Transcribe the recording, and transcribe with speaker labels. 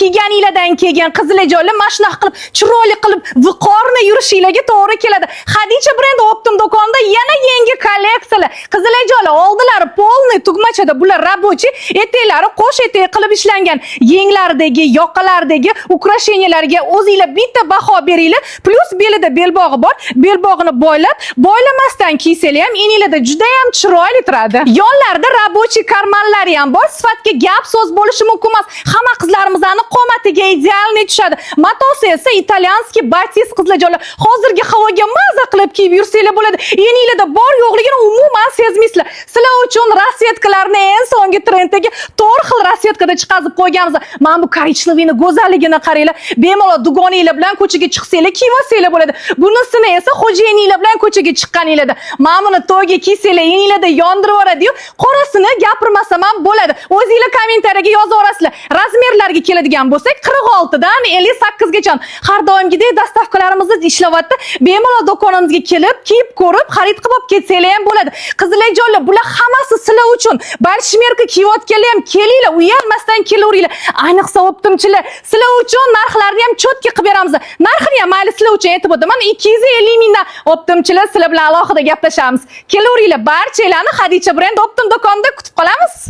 Speaker 1: kiyganinglardan keyin qizilajonlar mana shunaqa qilib chiroyli qilib viqorni yurishinglarga to'g'ri keladi. Xadicha brend optim do'konida yana yangi kolleksiyalar. Qizilajonlar oldilari polniy tugmachada bular рабочий, eteklari qo'sh etek qilib ishlangan. Yenglardagi, yoqalardagi ukrasheniyalarga o'zingizlar bitta baho beringlar. Plus belida belbog'i bor. Belbog'ini boylamasdan kiysanglar ham eninglarda juda ham chiroyli turadi. Yonlarida рабочий karmanlari ham bor. Sifatga gap so'z bo'lishi mumkin emas. Hamma qizlarimizning qomatiga idealni tushadi. Matosi esa italyanskiy batis qizlarjonlar. Hozirgi havoga maza qilib kiyib yursanglar bo'ladi. Eninglarda bor yo'qligini umuman sezmaysizlar. Sizlar uchun rasvetkalarni eng so'nggi trenddagi 4 xil rasvetkada chiqazib qo'yganmiz. Mana bu korichlivini go'zalligini qaranglar. Bemalol dugoninglar bilan ko'chaga chiqsanglar, kiyib olsanglar bo'ladi. Bunisini esa xo'jayininglar bilan ko'chaga chiqqaninglarda, mana buni to'yga kiysanglar, eninglarda yondirib yuboradi-yu, qorasini gapirmasam ham bo'ladi. O'zingizlar kommentariyaga yozib orasizlar. Razmerlarga keladigan bo'lsak, 46 dan 58 gacha har doimgidek dastavkalarimizni ishlayapti. Bemalol do'konimizga kelib, kiyib ko'rib, xarid qilib olib ketsanglar ham bo'ladi. Qizlarjonlar, bular hammasi sizlar uchun. Balshmerka kiyayotganlar ham kelinglar, uyalmasdan kelaveringlar. Ayniqsa optimchilar, sizlar uchun narxlarni ham cho'tki qilib beramiz. Narxini ham mayli sizlar uchun aytib o'taman. 250 mingdan optimchilar sizlar bilan alohida gaplashamiz. Kelaveringlar, barchalarni Xadicha brend optim do'konida kutib qolamiz.